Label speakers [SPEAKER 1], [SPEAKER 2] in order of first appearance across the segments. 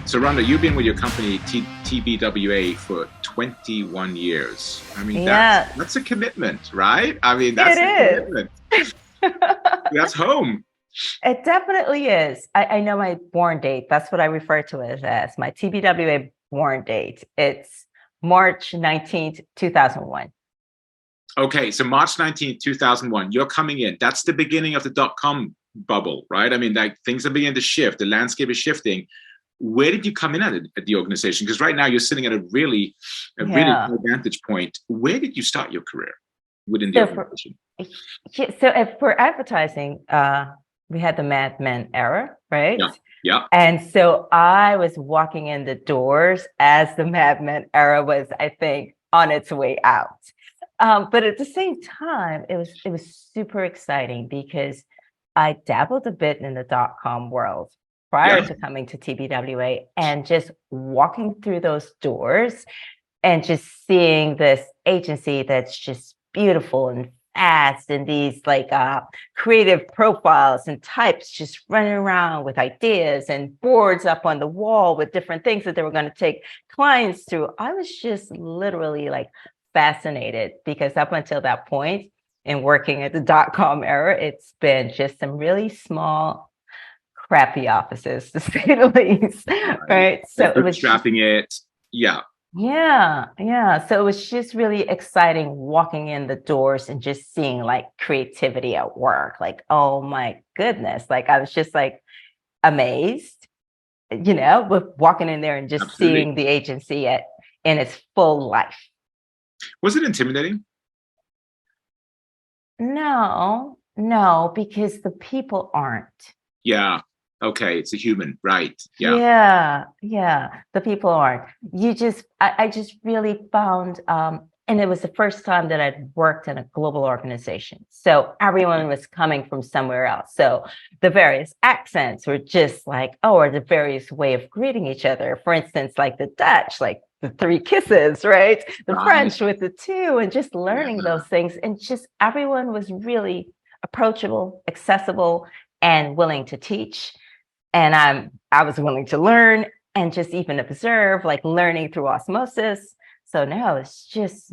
[SPEAKER 1] So, Rhonda, you've been with your company TBWA for 21 years. I mean,
[SPEAKER 2] Yeah,
[SPEAKER 1] that's a commitment, right? I mean, that's a
[SPEAKER 2] it
[SPEAKER 1] commitment.
[SPEAKER 2] is.
[SPEAKER 1] That's home.
[SPEAKER 2] It definitely is. I know my born date. That's what I refer to it as my TBWA born date. It's March 19th, 2001.
[SPEAKER 1] Okay, so March 19th, 2001, you're coming in. That's the beginning of the dot-com bubble, right? I mean, like things are beginning to shift. The landscape is shifting. Where did you come in at the organization? Because right now you're sitting at a really
[SPEAKER 2] Yeah.
[SPEAKER 1] high vantage point. Where did you start your career within the
[SPEAKER 2] So for
[SPEAKER 1] organization?
[SPEAKER 2] yeah, so if for advertising, we had the Mad Men era, right?
[SPEAKER 1] Yeah, yeah.
[SPEAKER 2] And so I was walking in the doors as the Mad Men era was, I think, on its way out. But at the same time, it was super exciting because I dabbled a bit in the dot-com world prior
[SPEAKER 1] Yeah,
[SPEAKER 2] to coming to TBWA and just walking through those doors and just seeing this agency that's just beautiful and fast and these like creative profiles and types just running around with ideas and boards up on the wall with different things that they were going to take clients through. I was just literally like fascinated because up until that point in working at the dot-com era, it's been just some really small crappy offices to say the least.
[SPEAKER 1] right.
[SPEAKER 2] Right, so
[SPEAKER 1] Like
[SPEAKER 2] it was just
[SPEAKER 1] bootstrapping it. Yeah,
[SPEAKER 2] yeah. So it was just really exciting walking in the doors and just seeing like creativity at work. Like, oh my goodness. Like I was just like amazed, with walking in there and just
[SPEAKER 1] absolutely.
[SPEAKER 2] seeing the agency in its full life.
[SPEAKER 1] Was it intimidating?
[SPEAKER 2] No, no, because the people aren't.
[SPEAKER 1] Yeah. Okay, it's a human, right? Yeah.
[SPEAKER 2] Yeah, yeah. The people aren't. I just really found, and it was the first time that I'd worked in a global organization. So everyone was coming from somewhere else. So the various accents were just like, oh, or the various way of greeting each other. For instance, like the Dutch, like the three kisses, right? The
[SPEAKER 1] Right.
[SPEAKER 2] French with the two, and just
[SPEAKER 1] Yeah.
[SPEAKER 2] learning those things. And just everyone was really approachable, accessible, and willing to teach and I was willing to learn and just even observe, like learning through osmosis. So no, it's just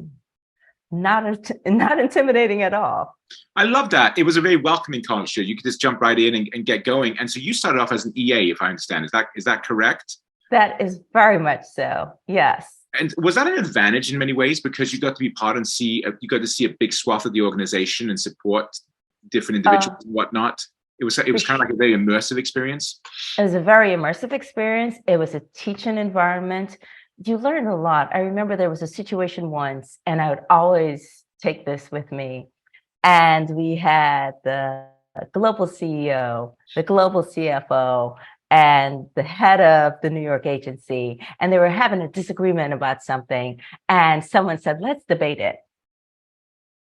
[SPEAKER 2] not intimidating at all.
[SPEAKER 1] I love that. It was a very welcoming culture. You could just jump right in and get going. And so you started off as an EA, if I understand. Is that correct?
[SPEAKER 2] That is very much so. Yes.
[SPEAKER 1] And was that an advantage in many ways because you got to be part and you got to see a big swath of the organization and support different
[SPEAKER 2] Uh,
[SPEAKER 1] individuals and whatnot? It was
[SPEAKER 2] for
[SPEAKER 1] kind of
[SPEAKER 2] sure.
[SPEAKER 1] like a very immersive experience.
[SPEAKER 2] It was a very immersive experience. It was a teaching environment. You learned a lot. I remember there was a situation once, and I would always take this with me. And we had the global CEO, the global CFO, and the head of the New York agency. And they were having a disagreement about something. And someone said, let's debate it.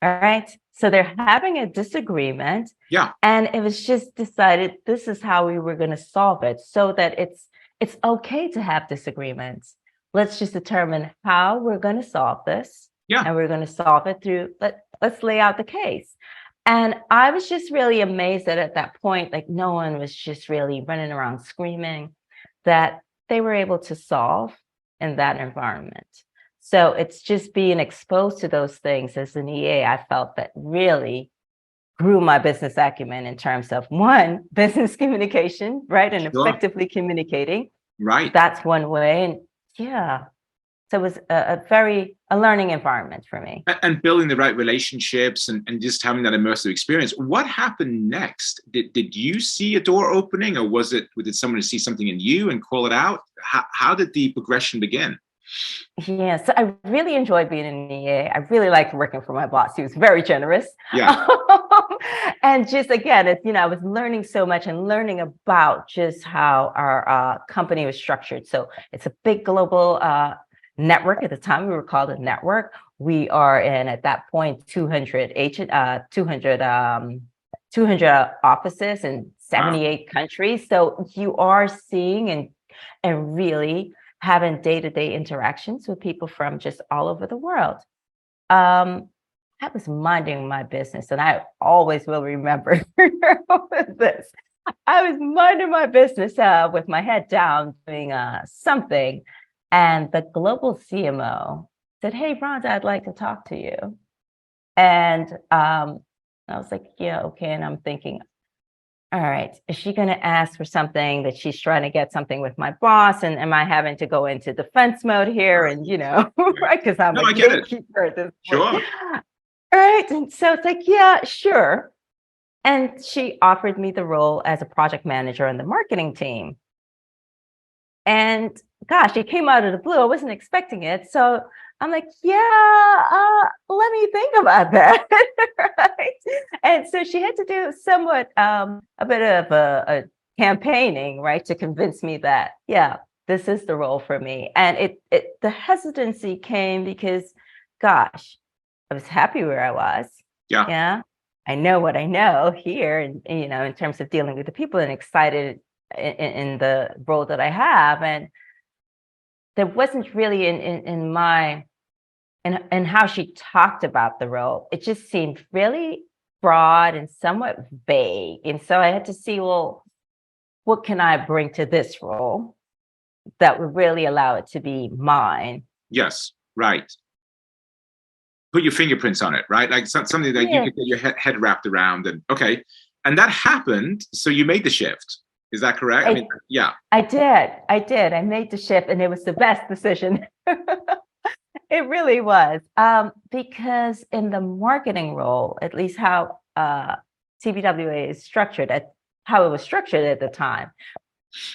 [SPEAKER 2] All right. So they're having a disagreement.
[SPEAKER 1] Yeah.
[SPEAKER 2] And it was just decided this is how we were going to solve it so that it's okay to have disagreements. Let's just determine how we're going to solve this.
[SPEAKER 1] Yeah.
[SPEAKER 2] And we're going to solve it through let's lay out the case. And I was just really amazed that at that point, like no one was just really running around screaming that they were able to solve in that environment. So it's just being exposed to those things as an EA, I felt that really grew my business acumen in terms of one, business communication, right? And
[SPEAKER 1] Sure.
[SPEAKER 2] effectively communicating.
[SPEAKER 1] Right.
[SPEAKER 2] That's one way. And yeah, so it was a learning environment for me.
[SPEAKER 1] And building the right relationships and just having that immersive experience. What happened next? Did you see a door opening, or did someone see something in you and call it out? How did the progression begin?
[SPEAKER 2] Yeah, so I really enjoyed being an EA. I really liked working for my boss. He was very generous.
[SPEAKER 1] Yeah.
[SPEAKER 2] And just again, I was learning so much and learning about just how our company was structured. So it's a big global network. At the time, we were called a network. We are in, at that point, 200 offices in
[SPEAKER 1] Wow.
[SPEAKER 2] 78 countries. So you are seeing and really having day-to-day interactions with people from just all over the world. Um, I was minding my business, and I always will remember this. I was minding my business with my head down doing something. And the global CMO said, "Hey, Rhonda, I'd like to talk to you." And I was like, "Yeah, okay." And I'm thinking, all right, is she going to ask for something that she's trying to get something with my boss? And am I having to go into defense mode here? And,
[SPEAKER 1] Right.
[SPEAKER 2] right, because I'm
[SPEAKER 1] No,
[SPEAKER 2] a
[SPEAKER 1] I get it.
[SPEAKER 2] gatekeeper at this point.
[SPEAKER 1] Sure.
[SPEAKER 2] All right. And so it's like, yeah, sure. And she offered me the role as a project manager on the marketing team. And gosh, it came out of the blue. I wasn't expecting it. So I'm like, yeah, let me think about that. Right. And so she had to do somewhat a bit of a campaigning, right, to convince me that, yeah, this is the role for me. And the hesitancy came because, gosh, I was happy where I was.
[SPEAKER 1] Yeah.
[SPEAKER 2] Yeah. I know what I know here, and in terms of dealing with the people, and excited in the role that I have. And there wasn't really in my and how she talked about the role, it just seemed really broad and somewhat vague. And so I had to see, well, what can I bring to this role that would really allow it to be mine?
[SPEAKER 1] Yes. Right. Put your fingerprints on it, right? Like something that you
[SPEAKER 2] Yeah,
[SPEAKER 1] could get your head wrapped around. And okay. And that happened. So you made the shift. Is that correct? I mean, yeah.
[SPEAKER 2] I did. I made the shift, and it was the best decision. It really was. Because in the marketing role, at least how TBWA is structured, how it was structured at the time,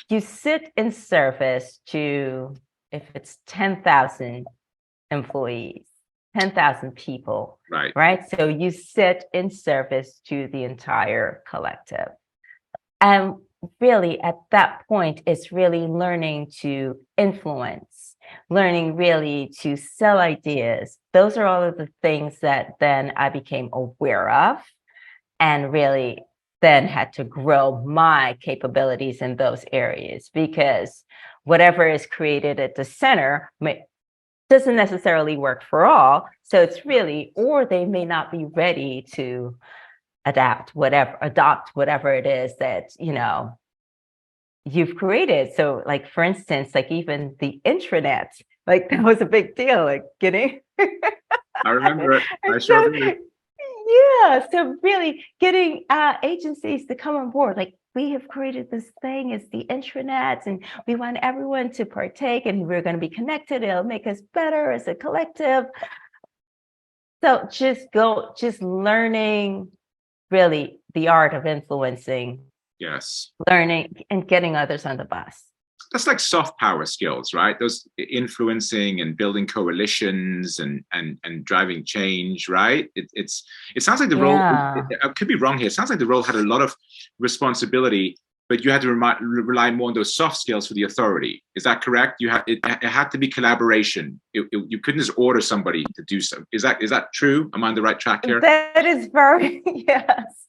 [SPEAKER 2] you sit in service to, if it's 10,000 employees, 10,000 people,
[SPEAKER 1] Right.
[SPEAKER 2] right? So you sit in service to the entire collective. And really, at that point, it's really learning to influence, learning really to sell ideas. Those are all of the things that then I became aware of, and really then had to grow my capabilities in those areas, because whatever is created at the center doesn't necessarily work for all. So it's really, or they may not be ready to adopt whatever it is that you've created. So, like, for instance, like even the intranet, like that was a big deal, like getting
[SPEAKER 1] I remember it. I sure
[SPEAKER 2] so,
[SPEAKER 1] do.
[SPEAKER 2] yeah, so really getting agencies to come on board. Like, we have created this thing, it's the intranet, and we want everyone to partake, and we're going to be connected. It'll make us better as a collective. So just learning really the art of influencing,
[SPEAKER 1] Yes.
[SPEAKER 2] learning and getting others on the bus.
[SPEAKER 1] That's like soft power skills, right? Those influencing and building coalitions and driving change, right? It sounds like the role.
[SPEAKER 2] Yeah,
[SPEAKER 1] I could be wrong here. It sounds like the role had a lot of responsibility, but you had to rely more on those soft skills for the authority. Is that correct? It had to be collaboration. You couldn't just order somebody to do so. Is that true? Am I on the right track here?
[SPEAKER 2] that is very, yes,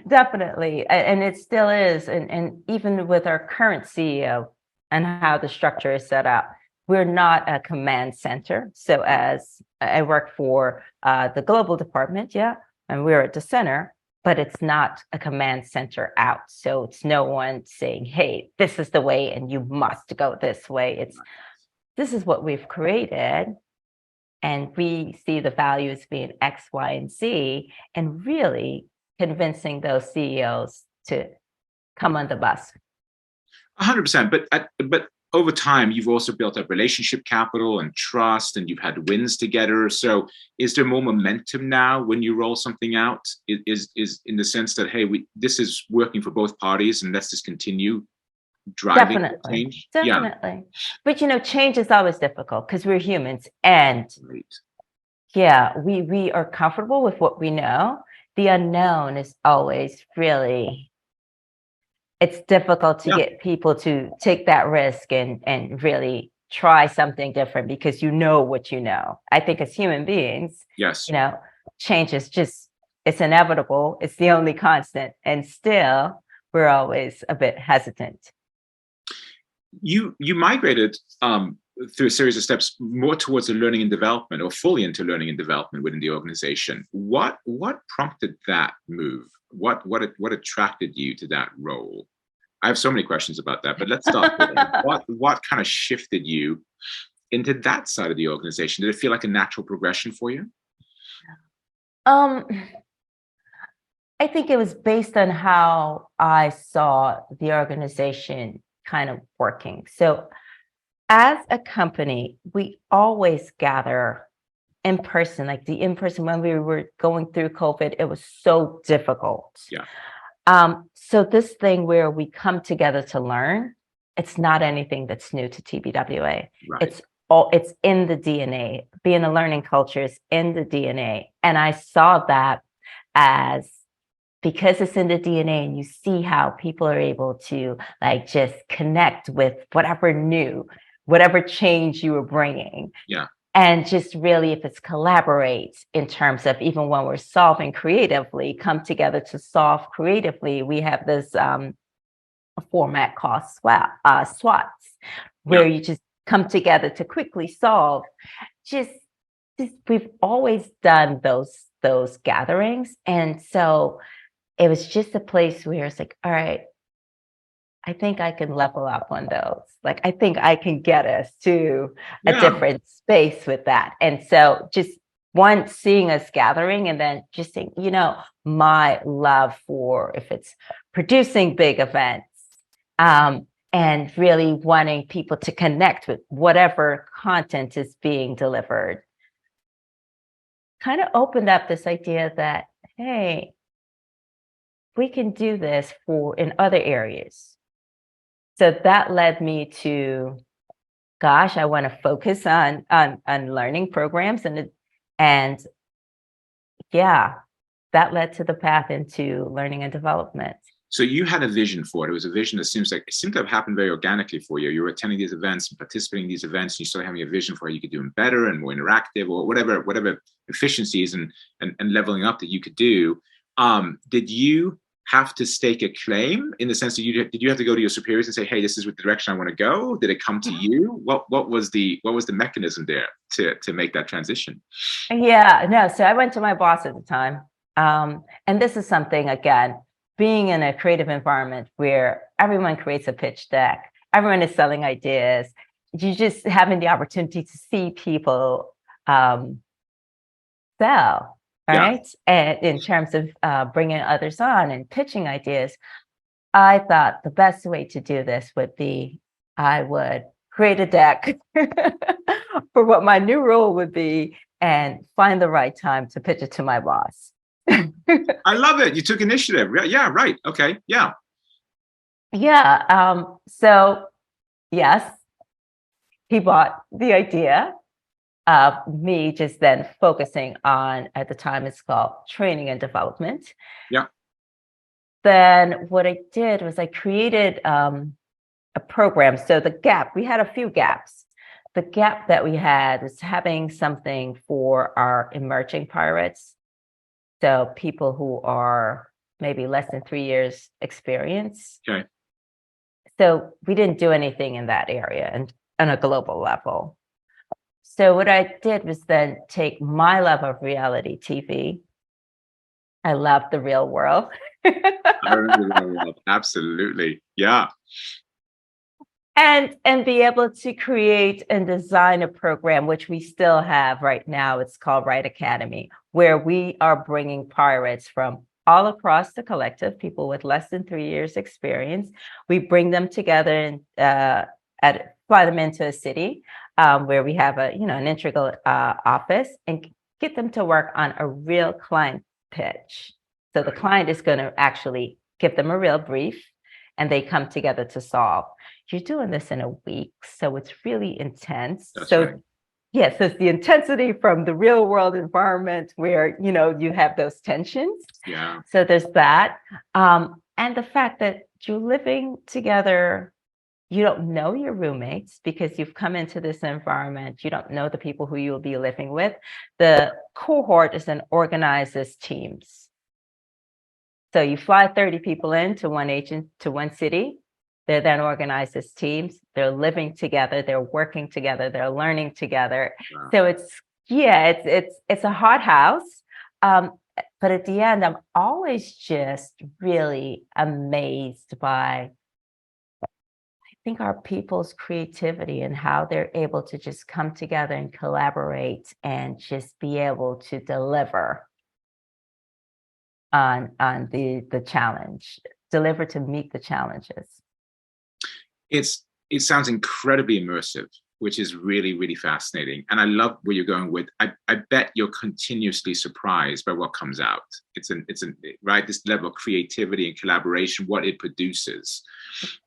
[SPEAKER 2] definitely. And it still is. And even with our current CEO and how the structure is set up, we're not a command center. So as I work for the global department, yeah, and we're at the center, but it's not a command center out. So it's no one saying, "Hey, this is the way and you must go this way." This is what we've created, and we see the values being X, Y, and Z, and really convincing those CEOs to come on the bus.
[SPEAKER 1] 100%. But over time, you've also built up relationship capital and trust, and you've had wins together. So, is there more momentum now when you roll something out? Is in the sense that, hey, this is working for both parties, and let's just continue driving change.
[SPEAKER 2] Definitely. But change is always difficult because we're humans, and
[SPEAKER 1] Right.
[SPEAKER 2] yeah, we are comfortable with what we know. The unknown is always really, it's difficult to get people to take that risk and really try something different, because what you know. I think as human beings,
[SPEAKER 1] Yes.
[SPEAKER 2] change is it's inevitable. It's the only constant, and still we're always a bit hesitant.
[SPEAKER 1] You migrated through a series of steps more towards the learning and development, or fully into learning and development within the organization. What prompted that move? What attracted you to that role? I have so many questions about that, but let's start there. What kind of shifted you into that side of the organization? Did it feel like a natural progression for you?
[SPEAKER 2] I think it was based on how I saw the organization kind of working. So as a company, we always gather in person, like the in-person. When we were going through COVID, it was so difficult.
[SPEAKER 1] Yeah.
[SPEAKER 2] So this thing where we come together to learn, it's not anything that's new to TBWA.
[SPEAKER 1] Right.
[SPEAKER 2] It's in the DNA. Being a learning culture is in the DNA. And I saw that as, because it's in the DNA, and you see how people are able to like just connect with whatever new, whatever change you were bringing.
[SPEAKER 1] Yeah.
[SPEAKER 2] And just really, if it's collaborate in terms of even when we're solving creatively, come together to solve creatively. We have this format called SWATs, where you just come together to quickly solve. Just we've always done those gatherings. And so it was just a place where it's like, all right, I think I can level up on those. Like, I think I can get us to a different space with that. And so just one, seeing us gathering, and then just saying, my love for, if it's producing big events, and really wanting people to connect with whatever content is being delivered, kind of opened up this idea that, hey, we can do this in other areas. So that led me to, gosh, I want to focus on learning programs, and yeah, that led to the path into learning and development.
[SPEAKER 1] So you had a vision for it. It was a vision that seemed to have happened very organically for you. You were attending these events and participating in these events, and you started having a vision for how you could do them better and more interactive, or whatever efficiencies and leveling up that you could do. Did you have to stake a claim, in the sense that did you have to go to your superiors and say, hey, this is the direction I want to go? Did it come to you? What was the mechanism there to make that transition?
[SPEAKER 2] Yeah, no. So I went to my boss at the time. And this is something, again, being in a creative environment where everyone creates a pitch deck, everyone is selling ideas, you just having the opportunity to see people sell. Right. And in terms of bringing others on and pitching ideas, I thought the best way to do this would be, I would create a deck for what my new role would be and find the right time to pitch it to my boss.
[SPEAKER 1] I love it. You took initiative. Yeah, right. Okay. Yeah.
[SPEAKER 2] Yeah. So yes, he bought the idea of me just then focusing on, at the time it's called training and development.
[SPEAKER 1] Yeah.
[SPEAKER 2] Then what I did was I created a program. So we had a few gaps. The gap that we had was having something for our emerging pirates. So people who are maybe less than 3 years experience.
[SPEAKER 1] Okay.
[SPEAKER 2] So we didn't do anything in that area and on a global level. So what I did was then take my love of reality TV. I love the real world.
[SPEAKER 1] I remember the real world. Absolutely. Yeah.
[SPEAKER 2] And be able to create and design a program, which we still have right now. It's called Right Academy, where we are bringing pirates from all across the collective, people with less than 3 years experience. We bring them together and fly them into a city where we have an integral office, and get them to work on a real client pitch. So the client is going to actually give them a real brief, and they come together to solve. You're doing this in a week, so it's really intense.
[SPEAKER 1] That's
[SPEAKER 2] so
[SPEAKER 1] right.
[SPEAKER 2] Yes, it's the intensity from the real world environment where, you have those tensions.
[SPEAKER 1] Yeah.
[SPEAKER 2] So there's that. And the fact that you're living together, you don't know your roommates because you've come into this environment. You don't know the people who you'll be living with. The cohort is then organized as teams. So you fly 30 people into one city. They're then organized as teams. They're living together. They're working together. They're learning together.
[SPEAKER 1] Wow.
[SPEAKER 2] So it's a hot house. But at the end, I'm always just really amazed by, I think, our people's creativity and how they're able to just come together and collaborate and just be able to deliver on the challenge, deliver to meet the challenges.
[SPEAKER 1] It sounds incredibly immersive, which is really, really fascinating. And I love where you're going with. I bet you're continuously surprised by what comes out. It's right, this level of creativity and collaboration, what it produces.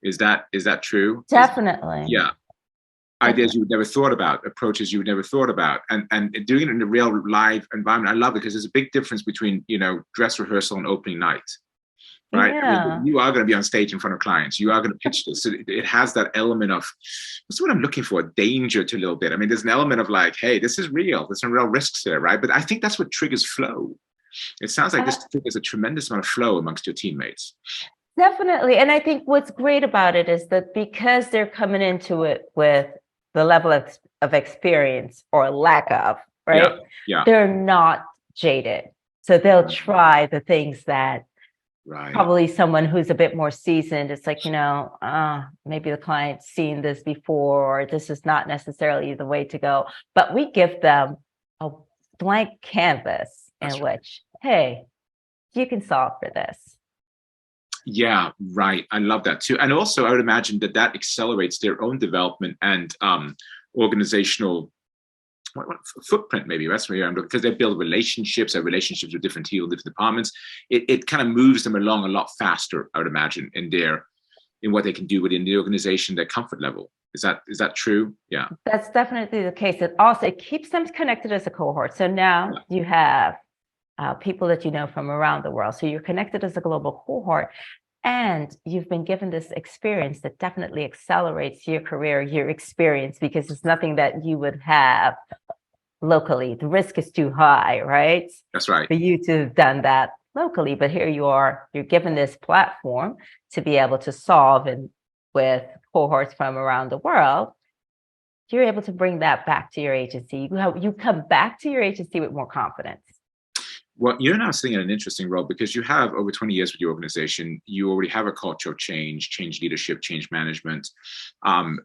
[SPEAKER 1] Is that true?
[SPEAKER 2] Definitely.
[SPEAKER 1] Yeah. Ideas you would never thought about, approaches you would never thought about, and doing it in a real live environment. I love it because there's a big difference between, dress rehearsal and opening night. Right.
[SPEAKER 2] Yeah.
[SPEAKER 1] I mean, you are going to be on stage in front of clients. You are going to pitch this. So it has that element of, what's what I'm looking for? Danger to a little bit. I mean, there's an element of like, hey, this is real. There's some real risks there, right? But I think that's what triggers flow. It sounds like this triggers a tremendous amount of flow amongst your teammates.
[SPEAKER 2] Definitely. And I think what's great about it is that because they're coming into it with the level of experience or lack of, right?
[SPEAKER 1] Yeah.
[SPEAKER 2] They're not jaded. So they'll try the things that probably someone who's a bit more seasoned, it's like, maybe the client's seen this before, or this is not necessarily the way to go. But we give them a blank canvas in which, hey, you can solve for this.
[SPEAKER 1] Yeah, right. I love that too. And also, I would imagine that accelerates their own development and organizational footprint, maybe that's where I'm looking, because they build relationships, have relationships with different teams, different departments. It kind of moves them along a lot faster, I would imagine, in what they can do within the organization, their comfort level. Is that true? Yeah. That's
[SPEAKER 2] definitely the case. It keeps them connected as a cohort. So now you have people that you know from around the world. So you're connected as a global cohort. And you've been given this experience that definitely accelerates your career, your experience, because it's nothing that you would have locally. The risk is too high, right?
[SPEAKER 1] That's right.
[SPEAKER 2] For you to have done that locally. But here you are, you're given this platform to be able to solve, and with cohorts from around the world, you're able to bring that back to your agency. You come back to your agency with more confidence.
[SPEAKER 1] Well, you're now sitting in an interesting role because you have over 20 years with your organization. You already have a culture of change leadership, change management.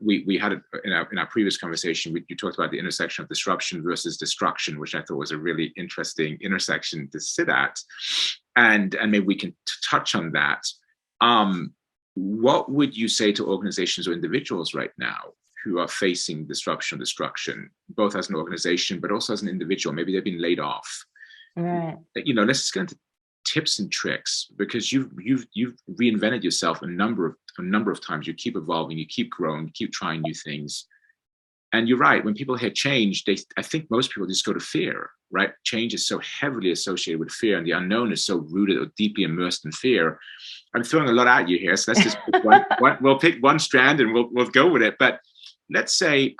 [SPEAKER 1] We had it in our previous conversation. You talked about the intersection of disruption versus destruction, which I thought was a really interesting intersection to sit at. And maybe we can touch on that. What would you say to organizations or individuals right now who are facing disruption, destruction, both as an organization, but also as an individual? Maybe they've been laid off.
[SPEAKER 2] Right.
[SPEAKER 1] Let's just get into tips and tricks, because you've reinvented yourself a number of times. You keep evolving, you keep growing, you keep trying new things. And you're right. When people hear change, I think most people just go to fear, right? Change is so heavily associated with fear, and the unknown is so rooted or deeply immersed in fear. I'm throwing a lot at you here, so let's just pick we'll pick one strand and we'll go with it. But let's say,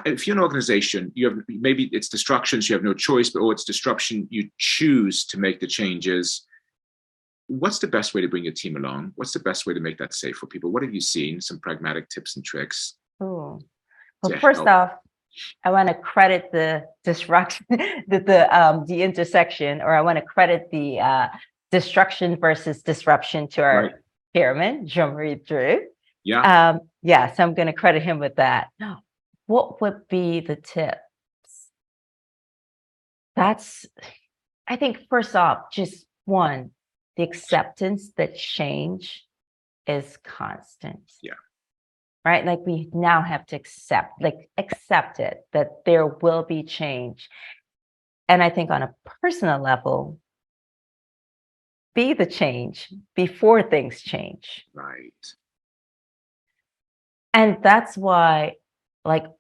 [SPEAKER 1] if you're an organization, you have, maybe it's destruction, so you have no choice, or it's disruption, you choose to make the changes. What's the best way to bring your team along? What's the best way to make that safe for people? What have you seen? Some pragmatic tips and tricks.
[SPEAKER 2] Well, first off, I want to credit the disruption, the intersection, or I want to credit the destruction versus disruption to our chairman, Jean-Marie Drew.
[SPEAKER 1] Yeah.
[SPEAKER 2] So I'm going to credit him with that. What would be the tips? I think, first off, just one, the acceptance that change is constant.
[SPEAKER 1] Yeah.
[SPEAKER 2] Right? Like, we now have to accept it, that there will be change. And I think on a personal level, be the change before things change.
[SPEAKER 1] Right.
[SPEAKER 2] And that's why,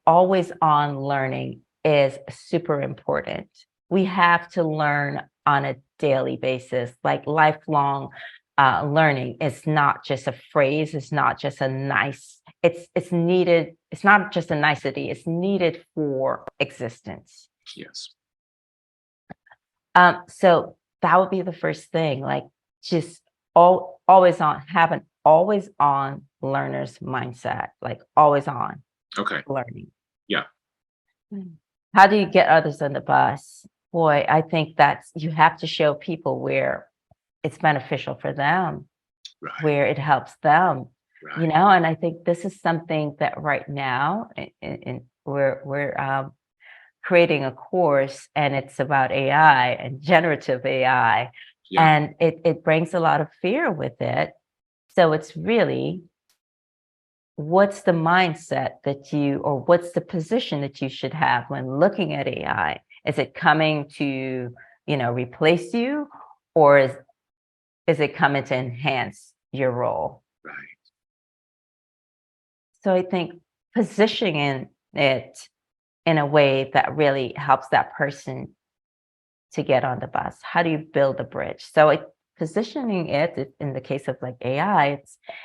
[SPEAKER 2] always on learning is super important. We have to learn on a daily basis. Lifelong learning is not just a phrase. It's not just it's needed. It's not just a nicety. It's needed for existence.
[SPEAKER 1] Yes.
[SPEAKER 2] So that would be the first thing. Just always on, have an always on learner's mindset, like always on
[SPEAKER 1] Okay.
[SPEAKER 2] learning.
[SPEAKER 1] Yeah.
[SPEAKER 2] How do you get others on the bus? Boy, I think that's, you have to show people where it's beneficial for them,
[SPEAKER 1] Right.
[SPEAKER 2] where it helps them,
[SPEAKER 1] Right.
[SPEAKER 2] and I think this is something that right now we're creating a course, and it's about AI and generative AI,
[SPEAKER 1] Yeah.
[SPEAKER 2] and it brings a lot of fear with it. So it's really, what's the mindset that you, or what's the position that you should have when looking at AI? Is it coming to, replace you, or is it coming to enhance your role?
[SPEAKER 1] Right.
[SPEAKER 2] So I think positioning it in a way that really helps that person to get on the bus. How do you build a bridge? So positioning it in the case of like AI,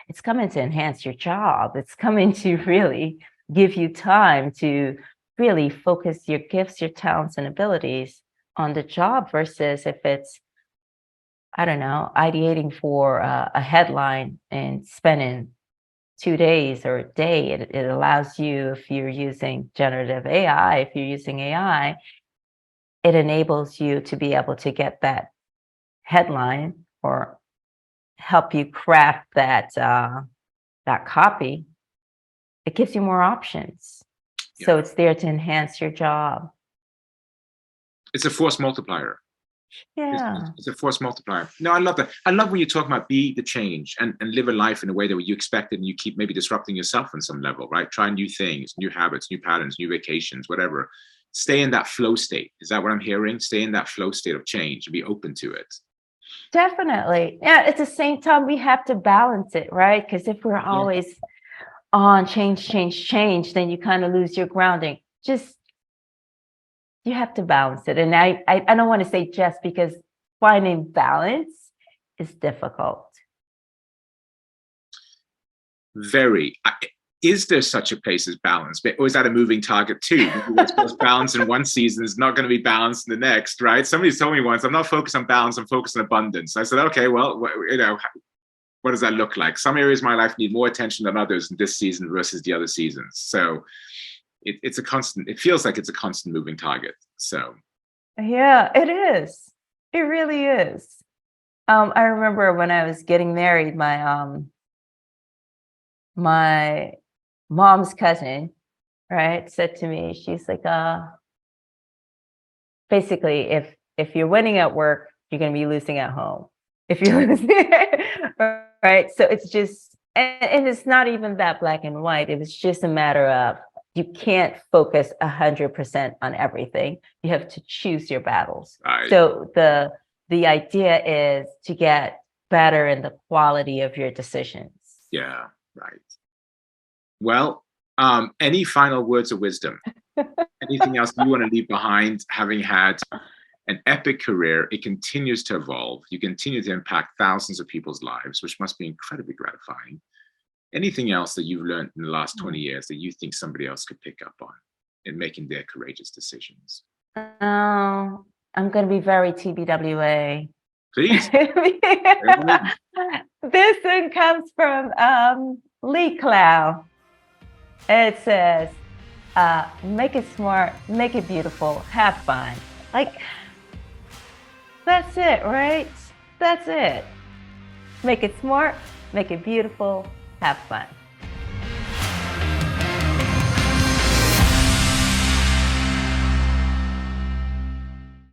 [SPEAKER 2] it's coming to enhance your job. It's coming to really give you time to really focus your gifts, your talents, and abilities on the job, versus if it's, I don't know, ideating for a headline and spending 2 days or a day. It allows you, if you're using generative AI, if you're using AI, it enables you to be able to get that headline, or help you craft that copy. It gives you more options. So
[SPEAKER 1] Yeah.
[SPEAKER 2] it's there to enhance your job.
[SPEAKER 1] It's a force multiplier.
[SPEAKER 2] Yeah.
[SPEAKER 1] It's a force multiplier. No, I love that. I love when you talk about be the change and live a life in a way that you expect it, and you keep maybe disrupting yourself on some level, right? Try new things, new habits, new patterns, new vacations, whatever. Stay in that flow state. Is that what I'm hearing? Stay in that flow state of change and be open to it.
[SPEAKER 2] Definitely. Yeah. At the same time, we have to balance it, right? Because if we're always on change, then you kind of lose your grounding. Just, you have to balance it. And I don't want to say just, because finding balance is difficult.
[SPEAKER 1] Very. Is there such a place as balance? Or is that a moving target too? What's supposed balance in one season is not going to be balanced in the next, right? Somebody told me once, I'm not focused on balance, I'm focused on abundance. I said, okay, well, what does that look like? Some areas of my life need more attention than others in this season versus the other seasons. So it's a constant, it feels like it's a constant moving target. So
[SPEAKER 2] yeah, it is. It really is. I remember when I was getting married, my mom's cousin, right, said to me, she's like, basically, if you're winning at work, you're going to be losing at home. If you're losing, right? So it's just, and it's not even that black and white. It was just a matter of, you can't focus 100% on everything. You have to choose your battles.
[SPEAKER 1] right.
[SPEAKER 2] So the idea is to get better in the quality of your decisions.
[SPEAKER 1] Yeah, right. Well, any final words of wisdom? Anything else you want to leave behind, having had an epic career? It continues to evolve. You continue to impact thousands of people's lives, which must be incredibly gratifying. Anything else that you've learned in the last 20 years that you think somebody else could pick up on in making their courageous decisions?
[SPEAKER 2] Oh, I'm going to be very TBWA.
[SPEAKER 1] Please.
[SPEAKER 2] This one comes from Lee Clow. It says, make it smart, make it beautiful, have fun. Like, that's it, right? That's it. Make it smart, make it beautiful, have fun.